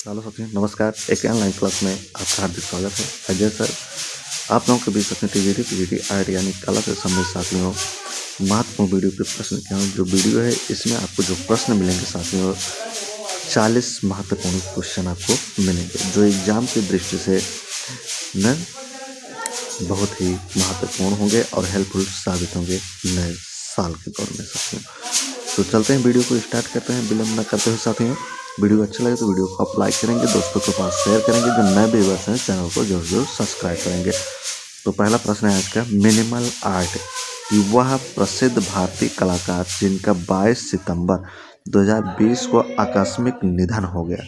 Hello साथियों, नमस्कार। एक ऑनलाइन क्लास में आपका हार्दिक स्वागत है। अजय सर आप लोगों के बीच अपने टीजीटी पीजीटी आर्ट यानी कला से संबंधित साथियों महत्वपूर्ण वीडियो पे प्रश्न किया हूँ। जो वीडियो है इसमें आपको जो प्रश्न मिलेंगे साथियों 40 महत्वपूर्ण क्वेश्चन आपको मिलेंगे जो एग्जाम की दृष्टि से न बहुत ही महत्वपूर्ण होंगे और हेल्पफुल साबित होंगे नए साल के दौर में साथियों। तो चलते हैं, वीडियो को स्टार्ट करते हैं विलंब न करते हुए साथियों। वीडियो अच्छा लगे तो वीडियो को आप लाइक करेंगे, दोस्तों के पास शेयर करेंगे, जो नए व्यूअर्स हैं चैनल को जरूर जरूर सब्सक्राइब करेंगे। तो पहला प्रश्न है आज का, मिनिमल आर्ट कि वह प्रसिद्ध भारतीय कलाकार जिनका 22 सितंबर 2020 को आकस्मिक निधन हो गया।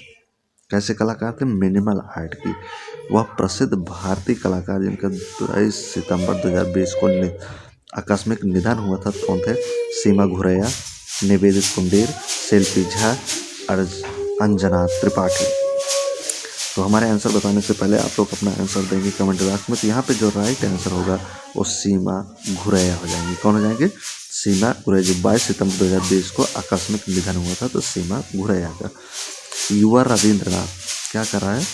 कैसे कलाकार थे? मिनिमल आर्ट की वह प्रसिद्ध भारतीय कलाकार जिनका 22 सितंबर 2020 को आकस्मिक निधन हुआ था कौन थे? सीमा घुरैया, निवेदित कुंडेर, शिल्पी झा, अंजना त्रिपाठी। तो हमारे आंसर बताने से पहले आप लोग अपना आंसर देंगे कमेंट बॉक्स में। तो यहाँ पे जो राइट आंसर होगा वो सीमा घुरैया हो जाएंगे। कौन हो जाएंगे? सीमा घुरैया, जो 22 सितंबर 2020 को आकस्मिक निधन हुआ था, तो सीमा घुरैया का। युवा रविंद्रनाथ क्या कर रहा है?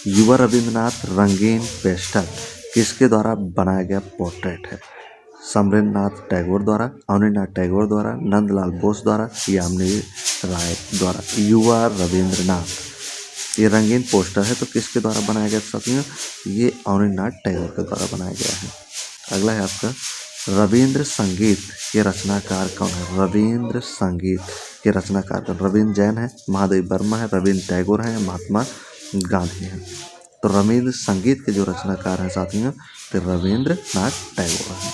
युवा रविंद्रनाथ रंगीन पेस्टल किसके द्वारा बनाया गया पोर्ट्रेट है? समरेंद्रनाथ टैगोर द्वारा, अवनीनाथ टैगोर द्वारा, नंदलाल बोस द्वारा, यामिनी राय द्वारा। युवा रविंद्रनाथ ये रंगीन पोस्टर है, तो किसके द्वारा बनाया गया साथियों? ये अवनीनाथ टैगोर के द्वारा बनाया गया है। अगला है आपका, रविंद्र संगीत के रचनाकार कौन है? रविंद्र संगीत के रचनाकार कौन? रविंद्र जैन है, महादेव वर्मा है, रविंद्र टैगोर है, महात्मा गांधी है। तो रविंद्र संगीत के जो रचनाकार हैं साथियों तो रविंद्रनाथ टैगोर हैं।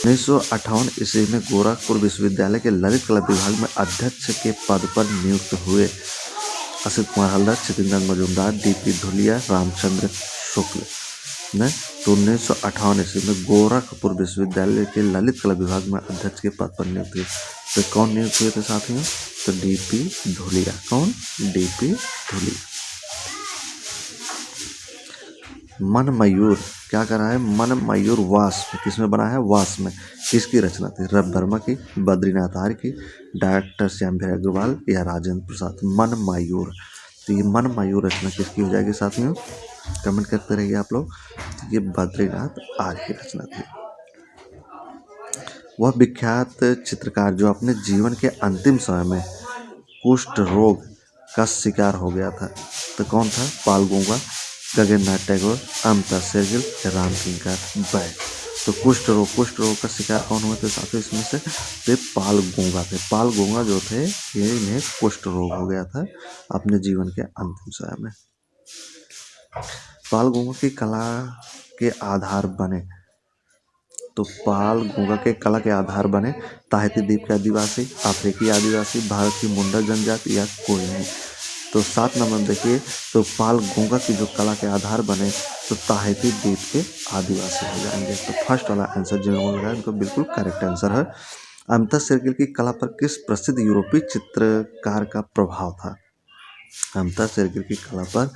1958 ईस्वी में गोरखपुर विश्वविद्यालय के ललित कला विभाग में अध्यक्ष के पद पर नियुक्त हुए असित कुमार हल्दर, छितेंद्र मजूमदार, डीपी धुलिया, रामचंद्र शुक्ल ने। तो 1958 ईस्वी में गोरखपुर विश्वविद्यालय के ललित कला विभाग में अध्यक्ष के पद पर नियुक्त हुए। तो कौन नियुक्त हुए थे साथियों? तो डीपी धुलिया। कौन? डीपी धुलिया। मन मयूर क्या कर रहा है? मन मयूर वास्प किसमें बना है? वास्प में। किसकी रचना थी? रवि वर्मा की, बद्रीनाथ आर्य की, डॉक्टर श्याम बिहारी अग्रवाल या राजेंद्र प्रसाद। मन मयूर। तो ये मन मयूर रचना किसकी हो जाएगी साथियों? कमेंट करते रहिए आप लोग। तो ये बद्रीनाथ आर्य की रचना थी। वह विख्यात चित्रकार जो अपने जीवन के अंतिम समय में कुष्ठ रोग का शिकार हो गया था, तो कौन था? पाल गंगा, गगननाथ टैगोर, अमिता शेरगिल, रामकिंकर बैग। तो कुष्ठ रोग का शिकार कौन हुए थे साथियों इसमें से? तो पाल गंगा थे। पाल गंगा जो थे ये इन्हें कुष्ठ रोग हो गया था अपने जीवन के अंतिम समय में। पाल गंगा की कला के आधार बने, तो पाल गंगा के कला के आधार बने ताहिती द्वीप के आदिवासी, अफ्रीकी आदिवासी, भारत की मुंडा जनजाति या कोई नहीं। तो 7 नंबर देखिए, तो पाल गंगा की जो कला के आधार बने तो ताहिती द्वीप के आदिवासी हो जाएंगे। तो फर्स्ट वाला आंसर जिन लोगों ने लगाया उनको बिल्कुल करेक्ट आंसर है। अमिता शेरगिल की कला पर किस प्रसिद्ध यूरोपीय चित्रकार का प्रभाव था? अमिता शेरगिल की कला पर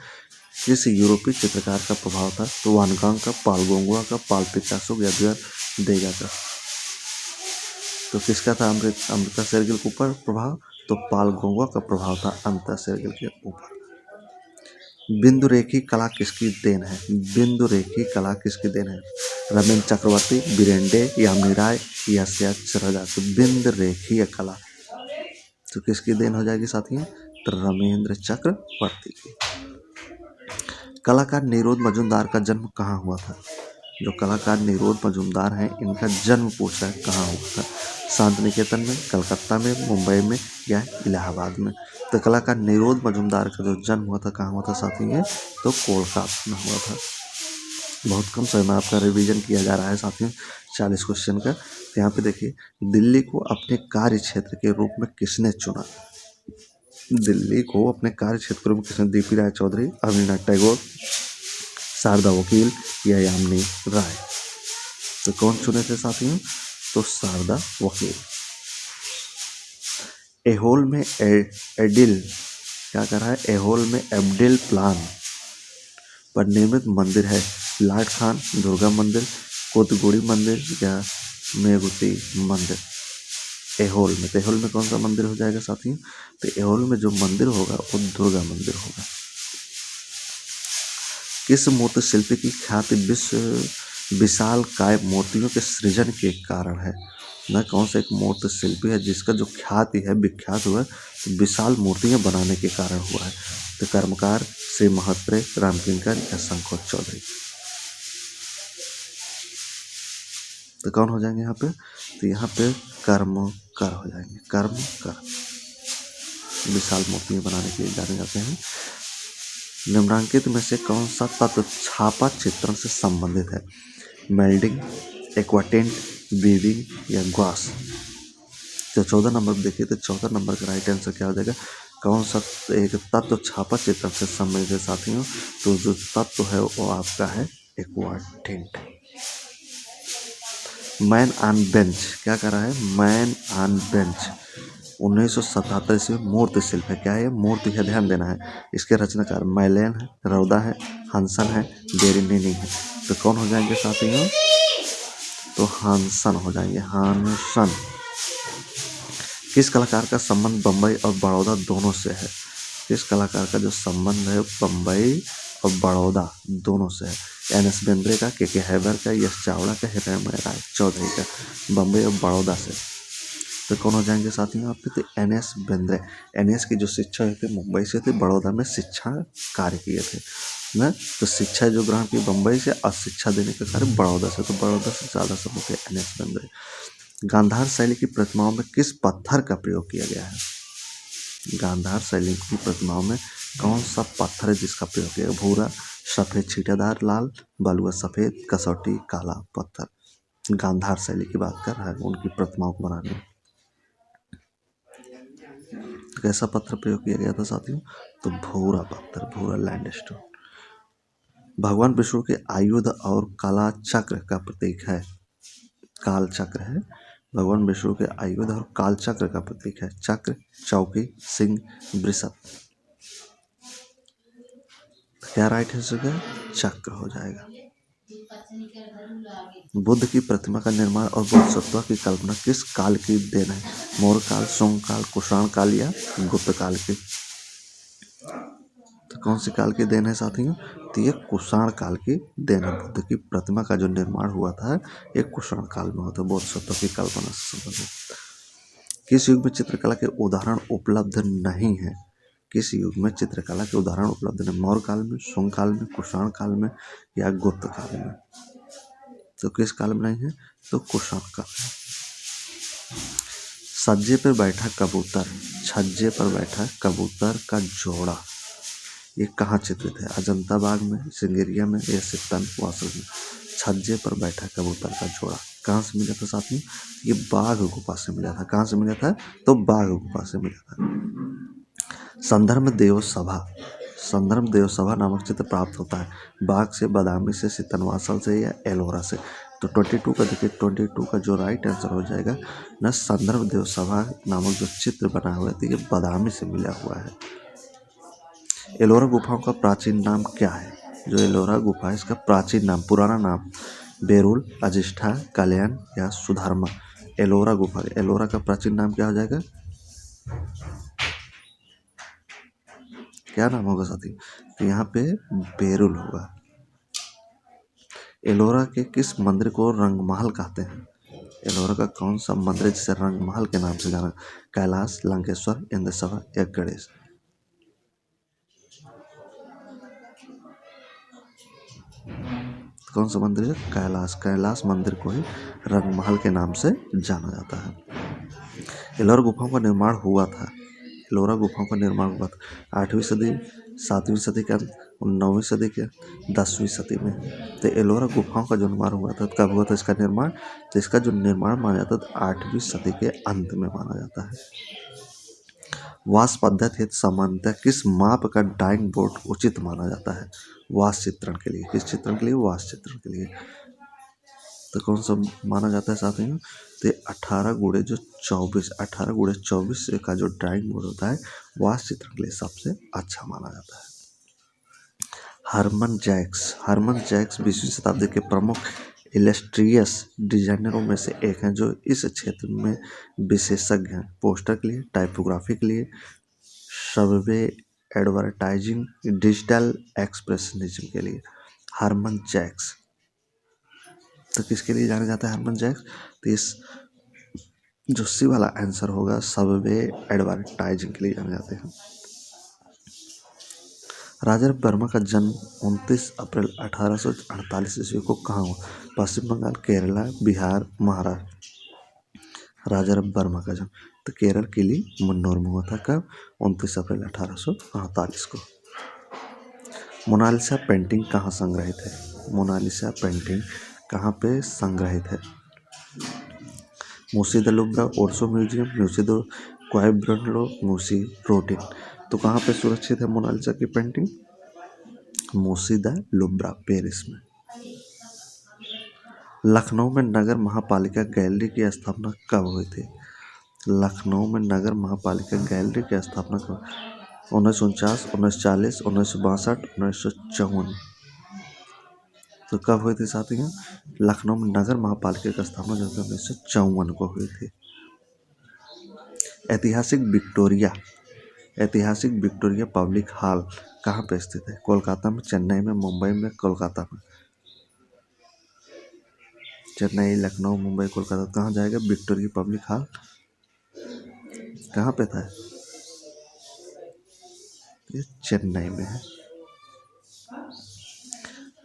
किस यूरोपीय चित्रकार का प्रभाव था? तो वान गॉग का, पाल गोंगुआ का, पाल पिकासो या एडगर देगा का। तो किसका था अमिता शेरगिल के ऊपर प्रभाव? तो पाल गंगा का प्रभाव था अमिता शेरगिल के ऊपर। बिंदु रेखी कला किसकी देन है? बिंदु रेखी कला किसकी देन है? रमेश चक्रवर्ती, बिरेंडे, यामिनी राय या रजा। तो बिंदु रेखी कला तो किसकी देन हो जाएगी साथियों? तो रमेंद्र चक्रवर्ती की। कलाकार निरोध मजूमदार का जन्म कहाँ हुआ था? जो कलाकार निरोध मजूमदार हैं इनका जन्म पूछा है कहाँ हुआ था? शांति निकेतन में, कलकत्ता में, मुंबई में या इलाहाबाद में। तो कलाकार निरोध मजूमदार का जो जन्म हुआ था कहाँ हुआ था साथियों? तो कोलकाता में हुआ था। बहुत कम समय में आपका रिवीजन किया जा रहा है साथियों 40 क्वेश्चन का। तो यहाँ पे देखिए, दिल्ली को अपने कार्य क्षेत्र के रूप में किसने चुना? दिल्ली को अपने कार्य क्षेत्र के रूप में किसने? डीपी राय चौधरी, अवनीनाथ टैगोर, शारदा वकील या यामिनी राय। तो कौन चुने थे साथियों? तो शारदा वकील। एहोल में एडिल क्या कर रहा है? एहोल में एबडिल प्लान पर निर्मित मंदिर है लाट खान, दुर्गा मंदिर, कोतगुड़ी मंदिर या मेघुती मंदिर। एहोल में। तो एहोल में कौन सा मंदिर हो जाएगा साथियों? तो एहोल में जो मंदिर होगा वो दुर्गा मंदिर होगा। किस मूर्ति शिल्पी की ख्याति विशाल काय मूर्तियों के सृजन के कारण है? न कौन सा एक मूर्ति शिल्पी है जिसका जो ख्याति है, विख्यात हुआ तो विशाल मूर्तियां बनाने के कारण हुआ है? तो कर्मकार, श्री महत्रे, रामकिंकर या शंकर चौधरी। तो कौन हो जाएंगे यहाँ पे? तो यहाँ पे कर्मकर हो जाएंगे। कर्मकर विशाल मूर्तियां बनाने के लिए जाने जाते हैं। निम्नलिखित में से कौन सा तत्व छापा चित्रण से संबंधित है? मेल्डिंग, एक्वाटेंट, वीविंग या ग्वास। तो 14 नंबर देखिए, तो 14 नंबर का राइट आंसर क्या हो जाएगा? कौन सा एक तत्व छापा चित्रण से संबंधित है साथियों? तो जो तत्व है वो आपका है एक्वाटेंट। मैन ऑन बेंच क्या कर रहा है? मैन ऑन बेंच 1977 से मूर्ति शिल्प है। क्या है? मूर्ति है, ध्यान देना है। इसके रचनाकार मैलेन है, रौदा है, हंसन है, बेरिनिनी है। तो कौन हो जाएंगे साथियों? तो हंसन हो जाएंगे, हंसन। किस कलाकार का संबंध बम्बई और बड़ौदा दोनों से है? किस कलाकार का जो संबंध है बम्बई और बड़ौदा दोनों से है? एन.एस. बेंद्रे का, के हैबर का, यश चावड़ा का, हृदय राय चौधरी का। बम्बई और बड़ौदा से। तो कौन हो जाएंगे साथियों आपके? तो एन.एस. बेंद्रे। एन.एस. की जो शिक्षा थे मुंबई से थे, बड़ौदा में शिक्षा कार्य किए थे ना। तो शिक्षा जो ग्रहण की बम्बई से और शिक्षा देने का कार्य बड़ौदा से। तो बड़ौदा से ज़्यादा समय थे एन.एस. बेंद्रे। गांधार शैली की प्रतिमाओं में किस पत्थर का प्रयोग किया गया है? गांधार शैली की प्रतिमाओं में कौन सा पत्थर है जिसका प्रयोग किया गया? भूरा, सफेद छींटेदार, लाल, बलुआ सफेद, कसौटी, काला पत्थर। गांधार शैली की बात कर रहा है उनकी प्रतिमाओं को बनाने में। कैसा पत्थर प्रयोग किया गया था साथियों? तो भूरा पत्थर, भूरा लैंडस्टोन। भगवान विष्णु के आयुध और कला चक्र का प्रतीक है। काल चक्र है। भगवान विष्णु के आयुध और काल चक्र का प्रतीक है। चक्र, चौकी, सिंह, वृषभ। क्या राइट आंसर है? चक्र हो जाएगा। बुद्ध की प्रतिमा का निर्माण और बोधिसत्व की कल्पना किस काल की देन है? मौर्य काल, शुंग काल, कुषाण काल या गुप्त काल की? तो कौन सी काल की देन है साथियों? तो ये कुषाण काल की देन है। बुद्ध की प्रतिमा का जो निर्माण हुआ था ये कुषाण काल में हुआ था, बोधिसत्व की कल्पना से संबंधित। किस युग में चित्रकला के उदाहरण उपलब्ध नहीं है? किस युग में चित्रकला के उदाहरण उपलब्ध नहीं? मौर्य काल में, शुंग काल में, कुषाण काल में या गुप्त काल में? तो किस काल में नहीं है? तो कुषाण काल में। सज्जे पर बैठा कबूतर, छज्जे पर बैठा कबूतर का जोड़ा ये कहाँ चित्रित है? अजंता बाग में, सिंगेरिया में या सित्तन वासु में? छज्जे पर बैठा कबूतर का जोड़ा कहाँ से मिला था साथियों? ये बाघ गुफा से मिला था। कहाँ से मिला था? तो बाघ गुफा से मिला था। संदर्भ देव सभा, संदर्भ देव सभा नामक चित्र प्राप्त होता है बाघ से, बादामी से, सितनवासल से या एलोरा से? तो 22 का देखिए, 22 का जो राइट आंसर हो जाएगा ना, संदर्भ देव सभा नामक जो चित्र बना हुआ है तो ये बादामी से मिला हुआ है। एलोरा गुफाओं का प्राचीन नाम क्या है? जो एलोरा गुफा है इसका प्राचीन नाम, पुराना नाम बेरुल, अजिष्ठा, कल्याण या सुधर्मा? एलोरा गुफा, एलोरा का प्राचीन नाम क्या हो जाएगा? क्या नाम होगा साथी? तो यहाँ पे बेरुल होगा। एलोरा के किस मंदिर को रंगमहल कहते हैं? एलोरा का कौन सा मंदिर है जिसे रंगमहल के नाम से जाना? कैलाश, लंकेश्वर, इंद्रसभा या गणेश? कौन सा मंदिर है? कैलाश। कैलाश मंदिर को ही रंगमहल के नाम से जाना जाता है। एलोरा गुफाओं का निर्माण हुआ था, एलोरा गुफाओं का निर्माण हुआ था 8वीं सदी, 7वीं सदी के अंत, 9वीं सदी के 10वीं सदी में। तो एलोरा गुफाओं का जो निर्माण हुआ था कब हुआ था इसका निर्माण? तो इसका जो निर्माण माना जाता है 8वीं सदी के अंत में माना जाता है। वास पद्धति हेतु सामान्यतः किस माप का ड्राइंग बोर्ड उचित माना जाता है? वास चित्रण के लिए। किस चित्रण के लिए? वास चित्रण के लिए। तो कौन सा माना जाता है साथियों? तो 18x24 का जो ड्राइंग बोर्ड होता है वास चित्रण के लिए सबसे अच्छा माना जाता है। हरमन जैक्स 20वीं शताब्दी के प्रमुख इलस्ट्रियस डिजाइनरों में से एक हैं जो इस क्षेत्र में विशेषज्ञ हैं। पोस्टर के लिए, टाइपोग्राफी के लिए, सबवे, एडवर्टाइजिंग, डिजिटल एक्सप्रेशनिज्म के लिए। हरमन जैक्स, तो किसके लिए जाना जाता है हरमन जैक्स? तो इस जो सी वाला आंसर होगा सबवे एडवर्टाइजिंग के लिए जाने जाते हैं। राजा वर्मा का जन्म 29 अप्रैल 1848 ईस्वी को कहाँ हुआ? पश्चिम बंगाल, केरला, बिहार, महाराष्ट्र। राजा वर्मा का जन्म तो केरल किली मन्नौर में हुआ था। कब? 29 अप्रैल 1848 को। मोनालिसा पेंटिंग कहाँ संग्रहित है? मोनालिसा पेंटिंग कहाँ पे संग्रहित है? Museum the Louvre, Orsay museum, museum the Quai Branly, museum Rodin. तो कहाँ पे सुरक्षित है मोनालिसा की painting? Museum the Louvre, Paris में। लखनऊ में नगर महापालिका गैलरी की स्थापना कब हुई थी? लखनऊ में नगर महापालिका गैलरी की स्थापना कब? 1949, 1940, 1962, 1954। तो कब हुई थी साथियों? लखनऊ में नगर महापालिका की स्थापना जो थी 1954 को हुई थी। ऐतिहासिक विक्टोरिया पब्लिक हॉल कहाँ पे स्थित है? कोलकाता में, चेन्नई में, मुंबई में, कोलकाता में। चेन्नई, लखनऊ, मुंबई, कोलकाता, कहाँ जाएगा विक्टोरिया पब्लिक हॉल? कहाँ पे था? ये चेन्नई में है।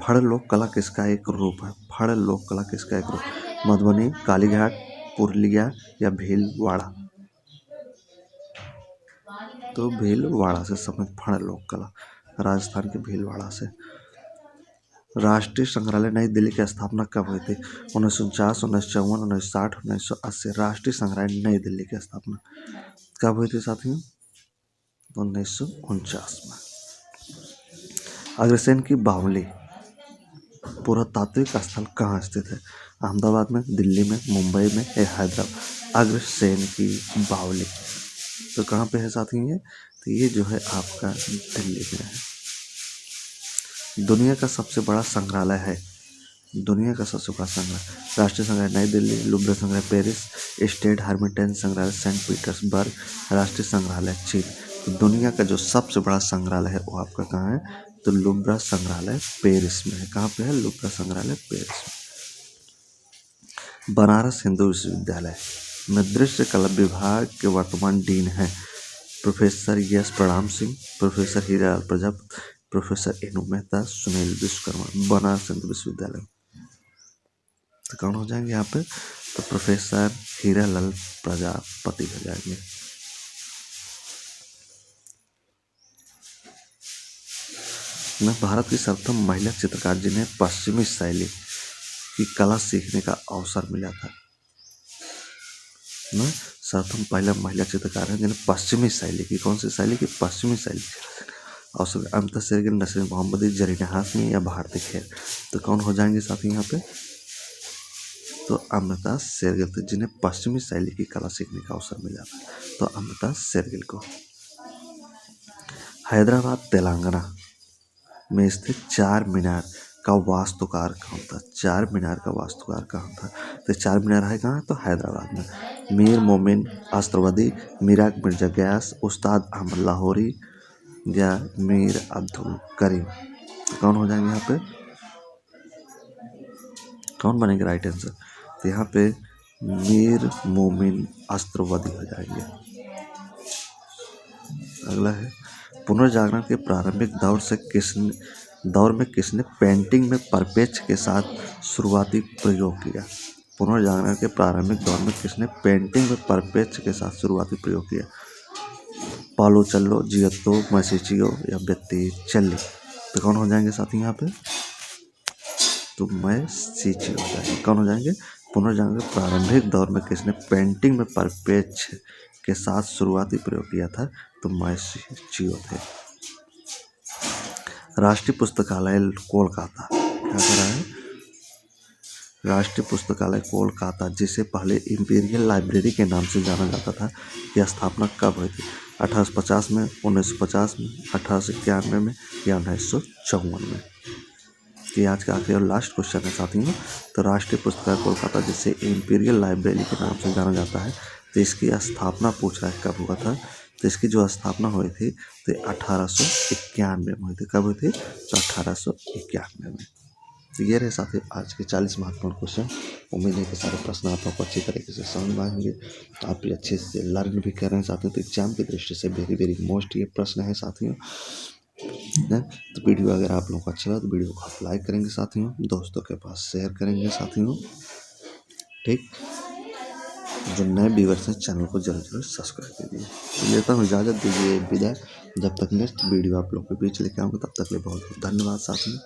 फड़ लोक कला किसका एक रूप है? फड़ लोक कला किसका एक रूप? मधुबनी, कालीघाट, पुरुलिया या भीलवाड़ा। तो भीलवाड़ा से समझ, फड़ लोक कला राजस्थान के भीलवाड़ा से। राष्ट्रीय संग्रहालय नई दिल्ली की स्थापना कब हुई थी? 1949, 1954, 1960, 1980। राष्ट्रीय संग्रहालय नई दिल्ली की स्थापना कब हुई थी साथियों? 1949 में। अग्रसेन की बावली पुरातात्विक स्थल कहाँ स्थित है? अहमदाबाद में, दिल्ली में, मुंबई में या हैदराबाद। अग्रसेन की बावली तो कहाँ पे है साथियों ये? तो ये जो है आपका दिल्ली में है। दुनिया का सबसे बड़ा संग्रहालय है। दुनिया का सबसे बड़ा संग्रहालय राष्ट्रीय संग्रहालय नई दिल्ली, लूव्र संग्रहालय पेरिस, स्टेट हर्मिटेज संग्रहालय सेंट पीटर्सबर्ग, राष्ट्रीय संग्रहालय चीन। तो दुनिया का जो सबसे बड़ा संग्रहालय है वो आपका कहाँ है? तो लूव्र संग्रहालय पेरिस में है। कहाँ पे है? लूव्र संग्रहालय पेरिस में। बनारस हिंदू विश्वविद्यालय में दृश्य कला विभाग के वर्तमान डीन हैं प्रोफेसर यस प्रणाम सिंह, प्रोफेसर हीरालाल प्रजापति, प्रोफेसर इनू मेहता, सुनील विश्वकर्मा। बनारस हिंदू विश्वविद्यालय तो कौन हो जाएंगे यहाँ पे? तो प्रोफेसर हीरालाल प्रजापति हो जाएंगे। मैं भारत की सर्वप्रथम महिला चित्रकार जिन्हें पश्चिमी शैली की कला सीखने का अवसर मिला था। ना सर्वप्रथम पहला महिला चित्रकार है जिन्हें पश्चिमी शैली की, कौन सी शैली की? पश्चिमी शैली अवसर। अमृता शेरगिल, नसरीन मोहम्मदी, जरीना हाशमी या भारती खेर। तो कौन हो जाएंगे साथी यहाँ पे? तो अमृता शेरगिल, तो जिन्हें पश्चिमी शैली की कला सीखने का अवसर मिला था तो अमृता शेरगिल को। हैदराबाद तेलंगाना में स्थित चार मीनार का वास्तुकार कौन था? चार मीनार का वास्तुकार कहाँ था? तो चार मीनार है कहाँ? तो हैदराबाद में। मीर मोमिन अस्त्रवदी, मीराक मिर्जा गयास, उस्ताद अहमद लाहौरी या मीर अब्दुल करीम। कौन हो जाएंगे यहाँ पे? कौन बनेंगे राइट आंसर? तो यहाँ पे मीर मोमिन अस्त्रवदी हो जाएंगे। अगला है पुनर्जागरण के प्रारंभिक दौर में किसने पेंटिंग में परिप्रेक्ष्य के साथ शुरुआती प्रयोग किया? पुनर्जागरण के प्रारंभिक दौर में किसने पेंटिंग में परिप्रेक्ष्य के साथ शुरुआती प्रयोग किया? पालो चल्लो, जियत्तो, मैसिचियो या बेत्तीचेल्ली। तो कौन हो जाएंगे साथी यहाँ पे? तो मैसिचियो हो जाएंगे। कौन हो जाएंगे? पुनर्जागरण के प्रारंभिक दौर में किसने पेंटिंग में परिप्रेक्ष्य के साथ शुरुआती प्रयोग किया था? तो मैसिचियो थे। राष्ट्रीय पुस्तकालय कोलकाता क्या कर रहा है? राष्ट्रीय पुस्तकालय कोलकाता जिसे पहले इंपीरियल लाइब्रेरी के नाम से जाना जाता था, यह स्थापना कब हुई थी? 1850 में, 1950 में, 1891 में या 1954 में। कि आज का आखिरी और लास्ट क्वेश्चन है साथियों। तो राष्ट्रीय पुस्तकालय कोलकाता, जिसे इंपीरियल लाइब्रेरी के नाम से जाना जाता है, तो इसकी स्थापना पूछ रहा है कब हुआ था। तो इसकी जो स्थापना हुई थी तो 1891 में हुई थी। कब हुई थी? तो 1891 में। तो ये रहे साथियों आज के 40 महत्वपूर्ण क्वेश्चन। उम्मीद है कि सारे प्रश्न आप लोग को अच्छी तरीके से समझ में आएंगे, आप भी अच्छे से लर्न भी कर रहे हैं साथियों। तो एग्जाम की दृष्टि से वेरी वेरी मोस्ट ये प्रश्न है साथियों। तो वीडियो अगर आप लोगों को अच्छा लगा तो वीडियो को आप लाइक करेंगे साथियों, दोस्तों के पास शेयर करेंगे साथियों, ठीक। जो नए व्यूअर्स हैं चैनल को जरूर जरूर सब्सक्राइब कीजिए। तो लेता हूँ इजाज़त, दीजिए विदाई। जब तक नेक्स्ट वीडियो आप लोग के बीच लेके आऊँगा तब तक के लिए बहुत बहुत धन्यवाद साथियों।